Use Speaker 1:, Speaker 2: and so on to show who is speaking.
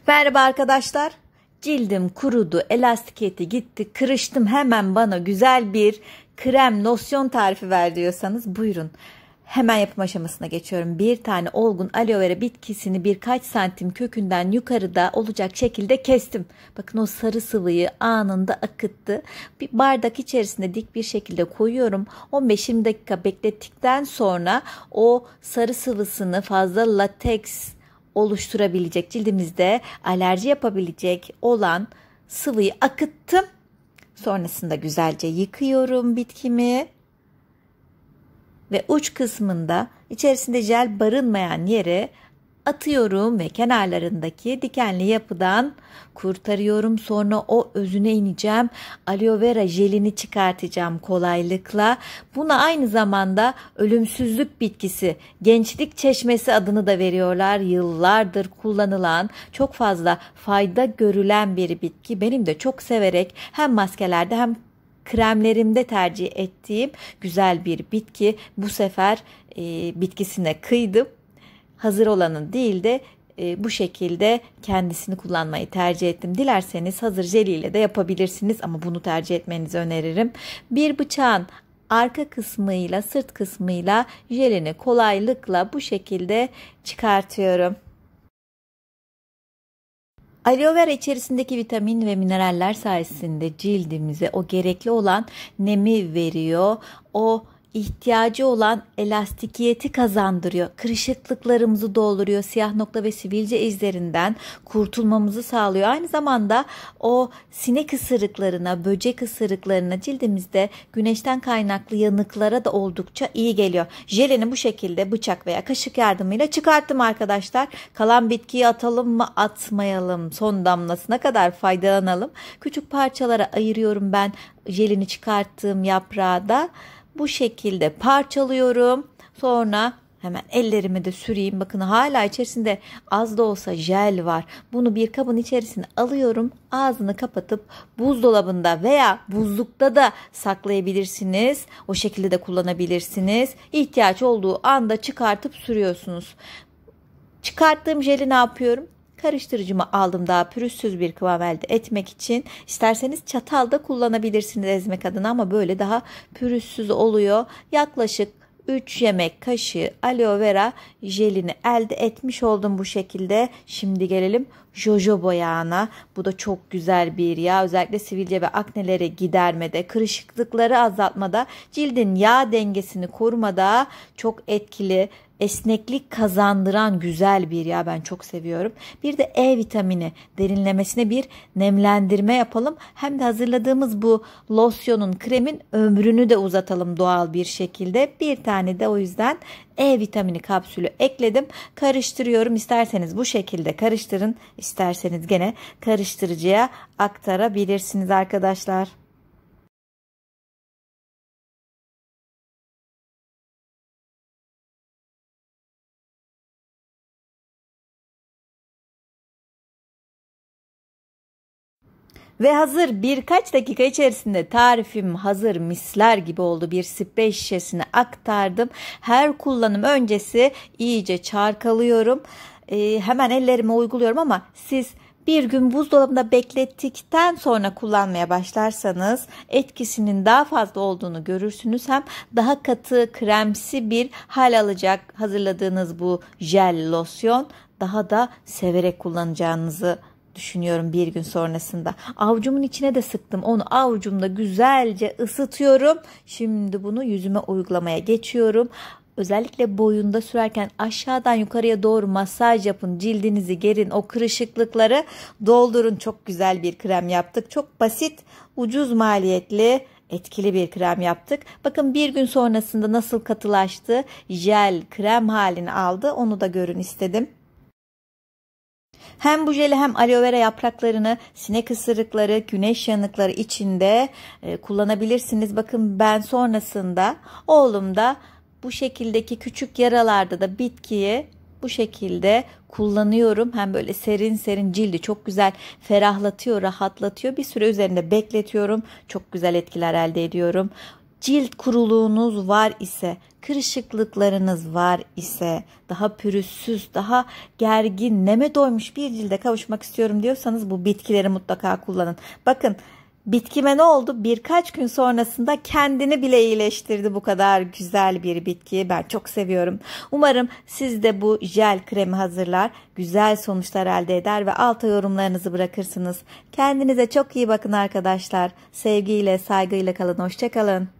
Speaker 1: Merhaba arkadaşlar. Cildim kurudu, elastikiyeti gitti, kırıştım, hemen bana güzel bir krem, losyon tarifi ver diyorsanız buyurun. Hemen yapım aşamasına geçiyorum. Bir tane olgun aloe vera bitkisini birkaç santim kökünden yukarıda olacak şekilde kestim. Bakın o sarı sıvıyı anında akıttı. Bir bardak içerisinde dik bir şekilde koyuyorum. 15-20 dakika beklettikten sonra o sarı sıvısını fazla lateks oluşturabilecek, cildimizde alerji yapabilecek olan sıvıyı akıttım. Sonrasında güzelce yıkıyorum bitkimi ve uç kısmında içerisinde jel barınmayan yere atıyorum ve kenarlarındaki dikenli yapıdan kurtarıyorum. Sonra o özüne ineceğim. Aloe vera jelini çıkartacağım kolaylıkla. Buna aynı zamanda ölümsüzlük bitkisi, gençlik çeşmesi adını da veriyorlar. Yıllardır kullanılan, çok fazla fayda görülen bir bitki. Benim de çok severek hem maskelerde hem kremlerimde tercih ettiğim güzel bir bitki. Bu sefer bitkisine kıydım. Hazır olanın değil de bu şekilde kendisini kullanmayı tercih ettim. Dilerseniz hazır jeliyle de yapabilirsiniz ama bunu tercih etmenizi öneririm. Bir bıçağın arka kısmıyla, sırt kısmıyla jelini kolaylıkla bu şekilde çıkartıyorum. Aloe vera içerisindeki vitamin ve mineraller sayesinde cildimize o gerekli olan nemi veriyor. O ihtiyacı olan elastikiyeti kazandırıyor. Kırışıklıklarımızı dolduruyor. Siyah nokta ve sivilce izlerinden kurtulmamızı sağlıyor. Aynı zamanda o sinek ısırıklarına, böcek ısırıklarına, cildimizde güneşten kaynaklı yanıklara da oldukça iyi geliyor. Jelini bu şekilde bıçak veya kaşık yardımıyla çıkarttım arkadaşlar. Kalan bitkiyi atalım mı, atmayalım, son damlasına kadar faydalanalım. Küçük parçalara ayırıyorum ben jelini çıkarttığım yaprağı da. Bu şekilde parçalıyorum. Sonra hemen ellerimi de süreyim. Bakın hala içerisinde az da olsa jel var. Bunu bir kabın içerisine alıyorum. Ağzını kapatıp buzdolabında veya buzlukta da saklayabilirsiniz. O şekilde de kullanabilirsiniz. İhtiyaç olduğu anda çıkartıp sürüyorsunuz. Çıkarttığım jeli ne yapıyorum? Karıştırıcımı aldım daha pürüzsüz bir kıvam elde etmek için. İsterseniz çatalda kullanabilirsiniz ezmek adına ama böyle daha pürüzsüz oluyor. Yaklaşık 3 yemek kaşığı aloe vera jelini elde etmiş oldum bu şekilde. Şimdi gelelim jojoba yağına. Bu da çok güzel bir yağ. Özellikle sivilce ve akneleri gidermede, kırışıklıkları azaltmada, cildin yağ dengesini korumada çok etkili, esneklik kazandıran güzel bir yağ. Ben çok seviyorum. Bir de E vitamini derinlemesine bir nemlendirme yapalım. Hem de hazırladığımız bu losyonun, kremin ömrünü de uzatalım doğal bir şekilde. Bir tane de o yüzden E vitamini kapsülü ekledim. Karıştırıyorum. İsterseniz bu şekilde karıştırın. İsterseniz gene karıştırıcıya aktarabilirsiniz arkadaşlar. Ve hazır, birkaç dakika içerisinde tarifim hazır, misler gibi oldu. Bir sprey şişesine aktardım. Her kullanım öncesi iyice çarkalıyorum. Hemen ellerime uyguluyorum ama siz bir gün buzdolabında beklettikten sonra kullanmaya başlarsanız etkisinin daha fazla olduğunu görürsünüz. Hem daha katı, kremsi bir hal alacak hazırladığınız bu jel losyon. Daha da severek kullanacağınızı düşünüyorum bir gün sonrasında. Avucumun içine de sıktım. Onu avucumda güzelce ısıtıyorum. Şimdi bunu yüzüme uygulamaya geçiyorum. Özellikle boyunda sürerken aşağıdan yukarıya doğru masaj yapın. Cildinizi gerin. O kırışıklıkları doldurun. Çok güzel bir krem yaptık. Çok basit, ucuz maliyetli, etkili bir krem yaptık. Bakın bir gün sonrasında nasıl katılaştı. Jel, krem halini aldı. Onu da görün istedim. Hem bu jeli hem aloe vera yapraklarını sinek ısırıkları, güneş yanıkları içinde kullanabilirsiniz. Bakın ben sonrasında oğlumda bu şekildeki küçük yaralarda da bitkiyi bu şekilde kullanıyorum. Hem böyle serin serin cildi çok güzel ferahlatıyor, rahatlatıyor. Bir süre üzerinde bekletiyorum. Çok güzel etkiler elde ediyorum. cilt kuruluğunuz var ise, kırışıklıklarınız var ise, daha pürüzsüz, daha gergin, neme doymuş bir cilde kavuşmak istiyorum diyorsanız bu bitkileri mutlaka kullanın. Bakın, bitkime ne oldu? Birkaç gün sonrasında kendini bile iyileştirdi, bu kadar güzel bir bitkiyi. Ben çok seviyorum. Umarım siz de bu jel kremi hazırlar, güzel sonuçlar elde eder ve alta yorumlarınızı bırakırsınız. Kendinize çok iyi bakın arkadaşlar. Sevgiyle, saygıyla kalın. Hoşça kalın.